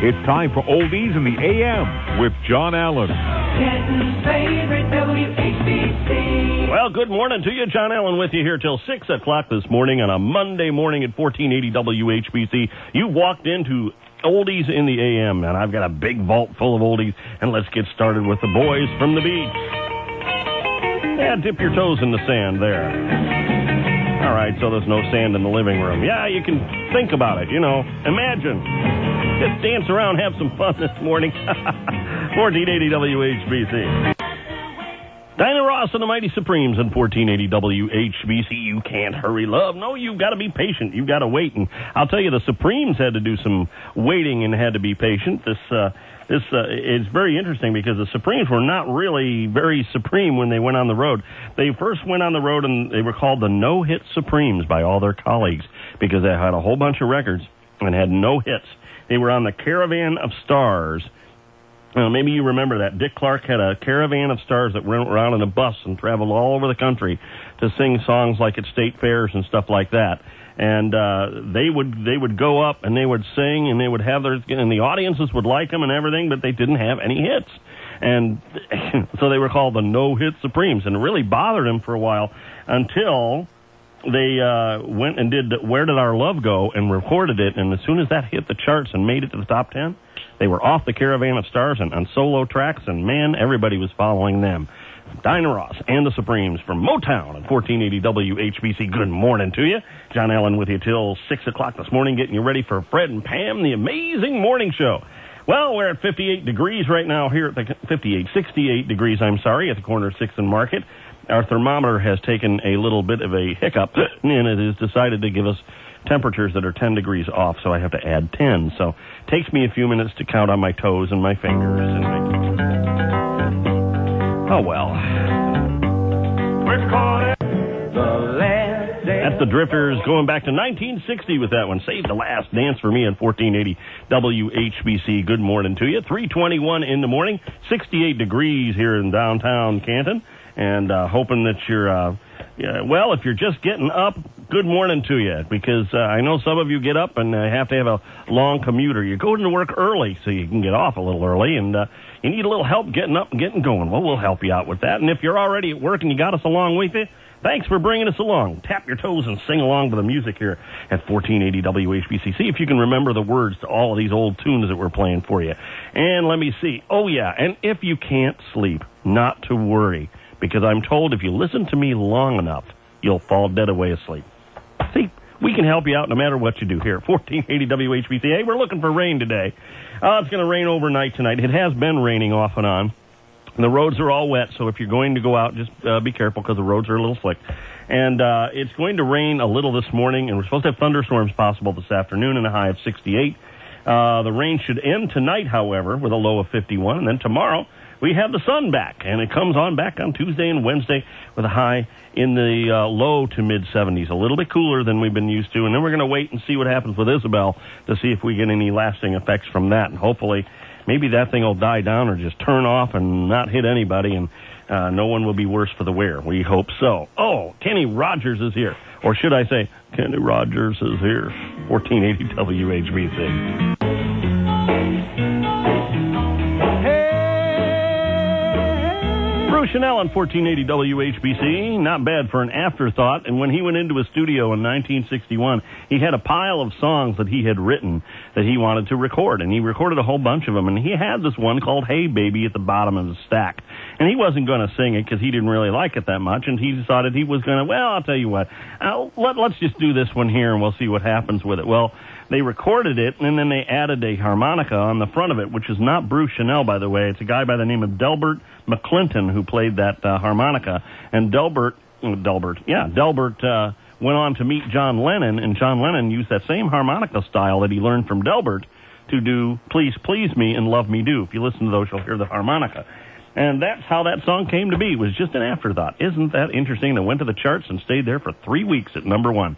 It's time for Oldies in the AM with John Allen. Canton's favorite WHBC. Well, good morning to you. John Allen with you here till 6 o'clock this morning on a Monday morning at 1480 WHBC. You walked into Oldies in the AM, and I've got a big vault full of oldies, and let's get started with the boys from the beach. Yeah, dip your toes in the sand there. All right, so there's no sand in the living room. Yeah, you can think about it, imagine. Just dance around, have some fun this morning. 1480 WHBC. Dinah Ross and the Mighty Supremes on 1480 WHBC. You can't hurry, love. No, you've got to be patient. You've got to wait. And I'll tell you, the Supremes had to do some waiting and had to be patient. This is very interesting because the Supremes were not really very supreme when they went on the road. They first went on the road and they were called the No-Hit Supremes by all their colleagues because they had a whole bunch of records and had no hits. They were on the Caravan of Stars. Maybe you remember that. Dick Clark had a Caravan of Stars that went around in a bus and traveled all over the country to sing songs like at state fairs and stuff like that. And they would go up and they would sing and they would have and the audiences would like them and everything, but they didn't have any hits. And so they were called the No-Hit Supremes, and it really bothered them for a while until they went and did Where Did Our Love Go and recorded it, and as soon as that hit the charts and made it to the top 10, they were off the Caravan of Stars and on solo tracks, and man, everybody was following them. Dinah Ross and the Supremes from Motown at 1480 WHBC. Good morning to you. John Allen with you till 6 o'clock this morning, getting you ready for Fred and Pam, the amazing morning show. Well, we're at 58 degrees right now here at the 68 degrees, at the corner of 6th and Market. Our thermometer has taken a little bit of a hiccup, and it has decided to give us temperatures that are 10 degrees off, so I have to add 10. So it takes me a few minutes to count on my toes and my fingers. Oh, well. That's the Drifters going back to 1960 with that one. Save the Last Dance for me on 1480 WHBC. Good morning to you. 3:21 in the morning, 68 degrees here in downtown Canton. And hoping that you're, well, if you're just getting up, good morning to you. Because I know some of you get up and have to have a long commute, or you're going to work early so you can get off a little early. And you need a little help getting up and getting going. Well, we'll help you out with that. And if you're already at work and you got us along with you, thanks for bringing us along. Tap your toes and sing along to the music here at 1480 WHBC. See if you can remember the words to all of these old tunes that we're playing for you. And let me see. Oh, yeah, and if you can't sleep, not to worry. Because I'm told if you listen to me long enough, you'll fall dead away asleep. See, we can help you out no matter what you do here at 1480 WHBC. Hey, we're looking for rain today. It's going to rain overnight tonight. It has been raining off and on. The roads are all wet, so if you're going to go out, just be careful because the roads are a little slick. And it's going to rain a little this morning, and we're supposed to have thunderstorms possible this afternoon and a high of 68. The rain should end tonight, however, with a low of 51, and then tomorrow we have the sun back, and it comes on back on Tuesday and Wednesday with a high in the low to mid-70s, a little bit cooler than we've been used to. And then we're going to wait and see what happens with Isabel to see if we get any lasting effects from that. And hopefully, maybe that thing will die down or just turn off and not hit anybody, and no one will be worse for the wear. We hope so. Oh, Kenny Rogers is here. Or should I say, Kenny Rogers is here. 1480 WHBC. Bruce Chanel on 1480 WHBC, not bad for an afterthought. And when he went into a studio in 1961, he had a pile of songs that he had written that he wanted to record. And he recorded a whole bunch of them. And he had this one called Hey Baby at the bottom of the stack. And he wasn't going to sing it because he didn't really like it that much. And he decided he was going to, well, I'll tell you what, let's just do this one here and we'll see what happens with it. Well, they recorded it, and then they added a harmonica on the front of it, which is not Bruce Chanel, by the way. It's a guy by the name of Delbert McClinton who played that harmonica. And Delbert went on to meet John Lennon, and John Lennon used that same harmonica style that he learned from Delbert to do Please Please Me and Love Me Do. If you listen to those, you'll hear the harmonica. And that's how that song came to be. It was just an afterthought. Isn't that interesting? It went to the charts and stayed there for 3 weeks at number one.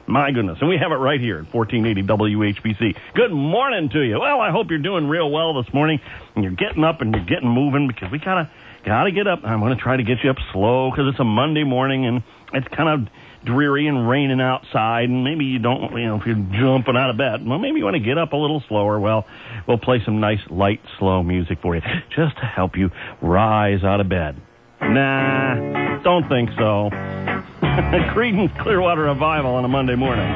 My goodness. And we have it right here at 1480 WHBC. Good morning to you. Well, I hope you're doing real well this morning, and you're getting up and you're getting moving, because we gotta get up. I'm going to try to get you up slow because it's a Monday morning, and it's kind of dreary and raining outside, and maybe you don't, if you're jumping out of bed, well, maybe you want to get up a little slower. Well, we'll play some nice, light, slow music for you just to help you rise out of bed. Nah, don't think so. Creedence Clearwater Revival on a Monday morning.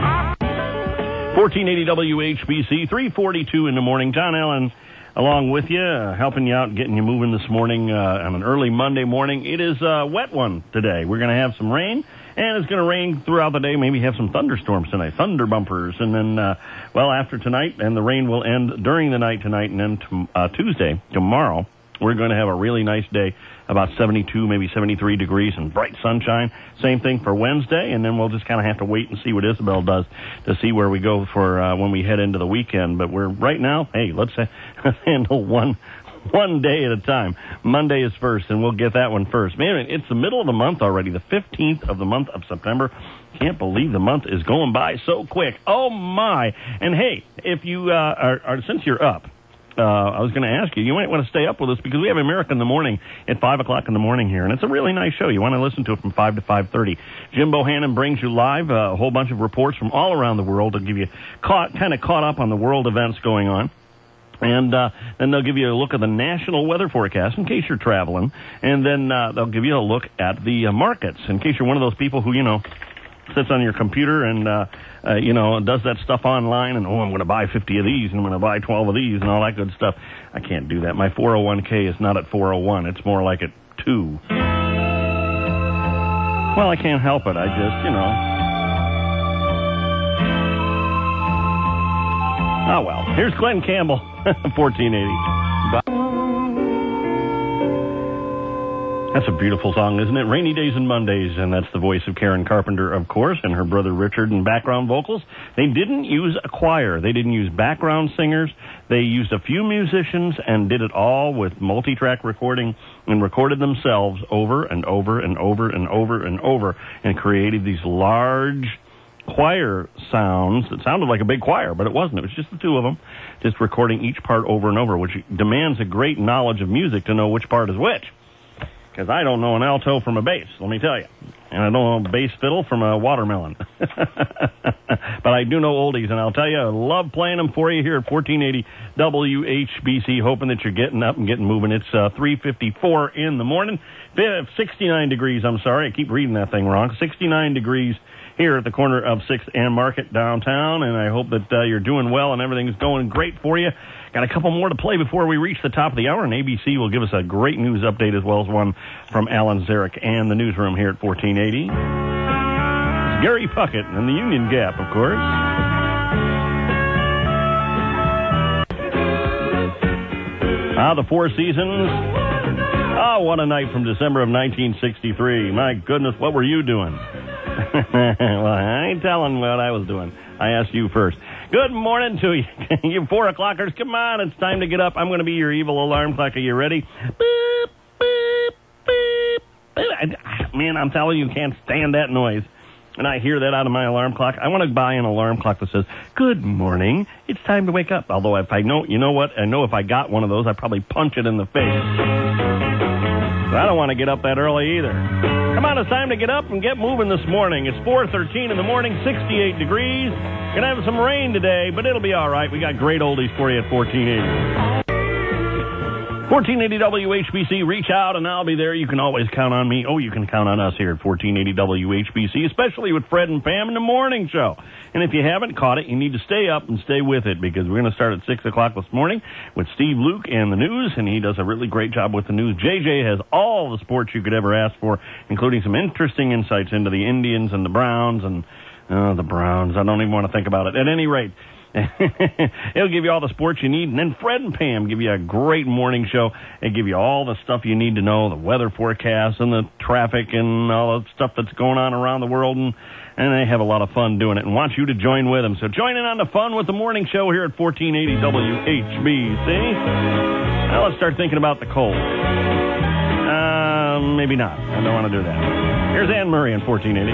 1480 WHBC, 3:42 in the morning. John Allen along with you, helping you out, getting you moving this morning on an early Monday morning. It is a wet one today. We're going to have some rain, and it's going to rain throughout the day. Maybe have some thunderstorms tonight, thunder bumpers. And then, after tonight, and the rain will end during the night tonight, and then Tuesday, tomorrow, we're going to have a really nice day, about 72, maybe 73 degrees and bright sunshine. Same thing for Wednesday, and then we'll just kind of have to wait and see what Isabel does to see where we go for when we head into the weekend. But we're right now, hey, let's handle one day at a time. Monday is first, and we'll get that one first. Man, it's the middle of the month already, the 15th of the month of September. Can't believe the month is going by so quick. Oh, my. And, hey, if you since you're up, I was going to ask you, you might want to stay up with us because we have America in the Morning at 5 o'clock in the morning here, and it's a really nice show. You want to listen to it from 5 to 5:30. Jim Bohannon brings you live a whole bunch of reports from all around the world to give you caught up on the world events going on. And then they'll give you a look at the national weather forecast in case you're traveling, and then they'll give you a look at the markets in case you're one of those people who, sits on your computer and, does that stuff online and, I'm going to buy 50 of these and I'm going to buy 12 of these and all that good stuff. I can't do that. My 401k is not at 401. It's more like at 2. Well, I can't help it. I just, Oh, well. Here's Glenn Campbell, 1480. That's a beautiful song, isn't it? Rainy Days and Mondays, and that's the voice of Karen Carpenter, of course, and her brother Richard in background vocals. They didn't use a choir. They didn't use background singers. They used a few musicians and did it all with multi-track recording and recorded themselves over and over and over and over and over and created these large choir sounds that sounded like a big choir, but it wasn't. It was just the two of them, just recording each part over and over, which demands a great knowledge of music to know which part is which. Because I don't know an alto from a bass, let me tell you. And I don't know a bass fiddle from a watermelon. But I do know oldies, and I'll tell you, I love playing them for you here at 1480 WHBC, hoping that you're getting up and getting moving. It's 3:54 in the morning. 69 degrees, I'm sorry. I keep reading that thing wrong. 69 degrees here at the corner of 6th and Market downtown, and I hope that you're doing well and everything's going great for you. Got a couple more to play before we reach the top of the hour, and ABC will give us a great news update as well as one from Alan Zarek and the newsroom here at 1480. It's Gary Puckett and the Union Gap, of course. The Four Seasons. Oh, what a night from December of 1963. My goodness, what were you doing? Well, I ain't telling what I was doing. I asked you first. Good morning to you. You 4 o'clockers, come on, it's time to get up. I'm going to be your evil alarm clock. Are you ready? Beep, beep, beep, beep. Man, I'm telling you, can't stand that noise. And I hear that out of my alarm clock. I want to buy an alarm clock that says, good morning, it's time to wake up. Although if I know, you know what? I know if I got one of those, I'd probably punch it in the face. But I don't want to get up that early either. Come on, it's time to get up and get moving this morning. It's 4:13 in the morning, 68 degrees. Gonna have some rain today, but it'll be all right. We got great oldies for you at 1480. 1480 WHBC, reach out and I'll be there. You can always count on me. Oh, you can count on us here at 1480 WHBC, especially with Fred and Pam in the morning show. And if you haven't caught it, you need to stay up and stay with it because we're going to start at 6 o'clock this morning with Steve Luke and the news, and he does a really great job with the news. JJ has all the sports you could ever ask for, including some interesting insights into the Indians and the Browns and the Browns. I don't even want to think about it. At any rate, it'll give you all the sports you need, and then Fred and Pam give you a great morning show and give you all the stuff you need to know, the weather forecast and the traffic and all the stuff that's going on around the world, and they have a lot of fun doing it and want you to join with them. So join in on the fun with the morning show here at 1480 WHBC. Now let's start thinking about the cold. Maybe not. I don't want to do that. Here's Anne Murray on 1480.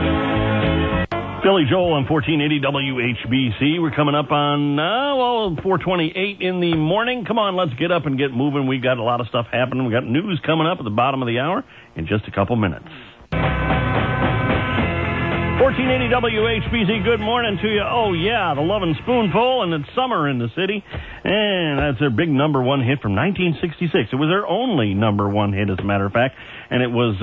Billy Joel on 1480 WHBC. We're coming up on, 4:28 in the morning. Come on, let's get up and get moving. We got a lot of stuff happening. We got news coming up at the bottom of the hour in just a couple minutes. 1480 1480 WHBC, good morning to you. Oh, yeah, the Lovin' Spoonful, and it's summer in the city. And that's their big number one hit from 1966. It was their only number one hit, as a matter of fact. And it was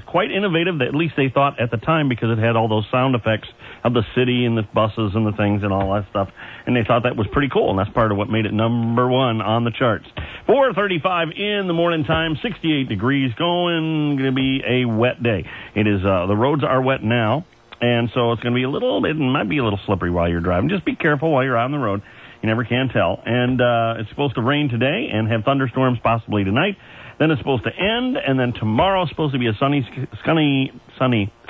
quite innovative, at least they thought at the time, because it had all those sound effects of the city and the buses and the things and all that stuff. And they thought that was pretty cool, and that's part of what made it number one on the charts. 4:35 in the morning time, 68 degrees, going to be a wet day. It is, the roads are wet now, and so it's going to be it might be a little slippery while you're driving. Just be careful while you're out on the road. You never can tell. And it's supposed to rain today and have thunderstorms possibly tonight. Then it's supposed to end, and then tomorrow's supposed to be a sunny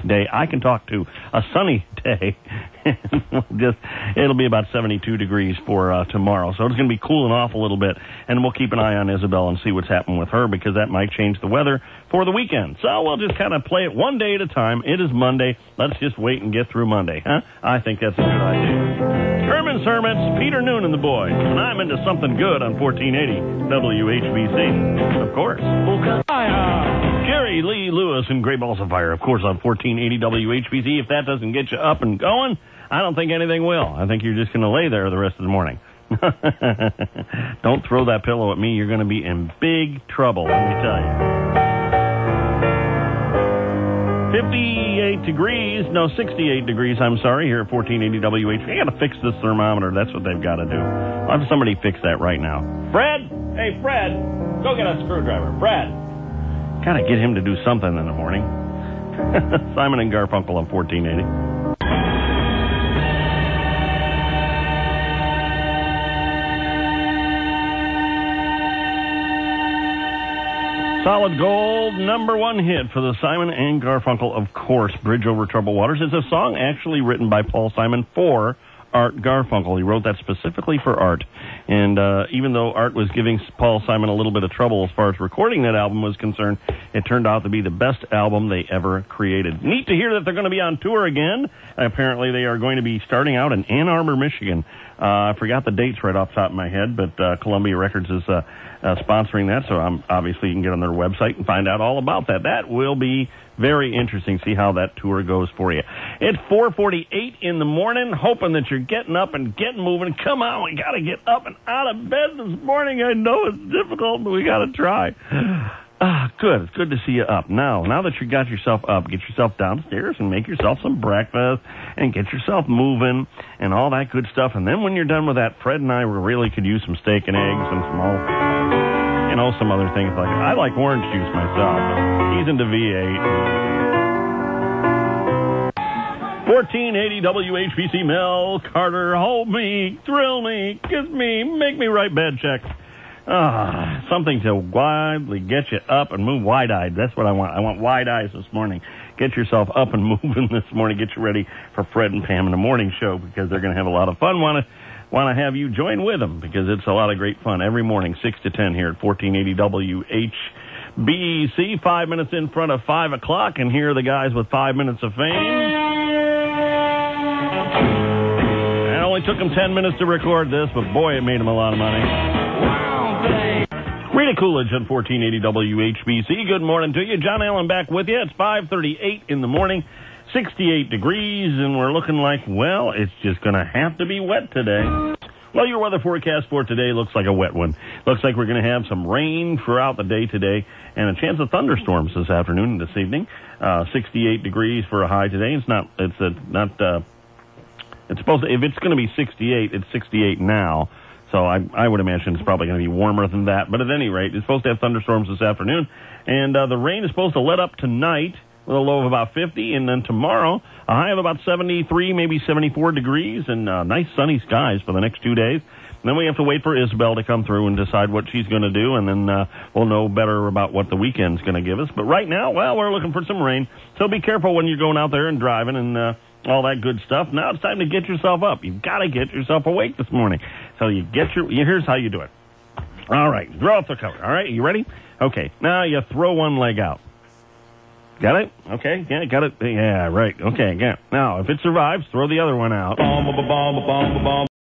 day. I can talk to a sunny day. It'll be about 72 degrees for tomorrow. So it's going to be cooling off a little bit, and we'll keep an eye on Isabel and see what's happening with her, because that might change the weather for the weekend. So we'll just kind of play it one day at a time. It is Monday. Let's just wait and get through Monday, huh? I think that's a good idea. Herman's Hermits, Peter Noon and the boys, and I'm into something good on 1480 WHBC, of course. Jerry Lee Lewis and Great Balls of Fire, of course, on 1480 WHBC. If that doesn't get you up and going, I don't think anything will. I think you're just going to lay there the rest of the morning. Don't throw that pillow at me. You're going to be in big trouble, let me tell you. 68 degrees, I'm sorry, here at 1480 WHBC. I got to fix this thermometer. That's what they've got to do. I'll have somebody fix that right now. Fred! Hey, Fred! Go get a screwdriver. Fred! Got to get him to do something in the morning. Simon and Garfunkel on 1480. Solid gold, number one hit for the Simon and Garfunkel, of course, Bridge Over Troubled Waters. It's a song actually written by Paul Simon for Art Garfunkel. He wrote that specifically for Art. And even though Art was giving Paul Simon a little bit of trouble as far as recording that album was concerned, it turned out to be the best album they ever created. Neat to hear that they're going to be on tour again. Apparently they are going to be starting out in Ann Arbor, Michigan. I forgot the dates right off the top of my head, but Columbia Records is sponsoring that, so obviously you can get on their website and find out all about that. That will be very interesting, see how that tour goes for you. It's 4:48 in the morning, hoping that you're getting up and getting moving. Come on, we got to get up and out of bed this morning. I know it's difficult, but we got to try. Good. It's good to see you up. Now that you got yourself up, get yourself downstairs and make yourself some breakfast and get yourself moving and all that good stuff. And then when you're done with that, Fred and I really could use some steak and eggs and some other things like that. I like orange juice myself. He's into V8. 1480 WHBC, Mel Carter, hold me, thrill me, kiss me, make me write bed checks. Something to widely get you up and move wide-eyed. That's what I want. I want wide eyes this morning. Get yourself up and moving this morning. Get you ready for Fred and Pam in the morning show, because they're going to have a lot of fun. Want to have you join with them, because it's a lot of great fun every morning, 6 to 10 here at 1480 WHBC. 5 minutes in front of 5 o'clock, and here are the guys with 5 minutes of fame. It only took them 10 minutes to record this, but boy, it made them a lot of money. Rita Coolidge on 1480 WHBC. Good morning to you. John Allen back with you. It's 5:38 in the morning, 68 degrees, and we're looking like, well, it's just going to have to be wet today. Well, your weather forecast for today looks like a wet one. Looks like we're going to have some rain throughout the day today and a chance of thunderstorms this afternoon and this evening. 68 degrees for a high today. It's supposed to, if it's going to be 68, it's 68 now. So I would imagine it's probably going to be warmer than that. But at any rate, it's supposed to have thunderstorms this afternoon. And the rain is supposed to let up tonight with a low of about 50. And then tomorrow, a high of about 73, maybe 74 degrees. And nice sunny skies for the next 2 days. And then we have to wait for Isabel to come through and decide what she's going to do. And then we'll know better about what the weekend's going to give us. But right now, well, we're looking for some rain. So be careful when you're going out there and driving and all that good stuff. Now it's time to get yourself up. You've got to get yourself awake this morning. So here's how you do it. All right, throw out the cover. All right, you ready? Okay, now you throw one leg out. Got it? Okay, yeah, got it. Yeah, right. Okay, yeah. Now, if it survives, throw the other one out.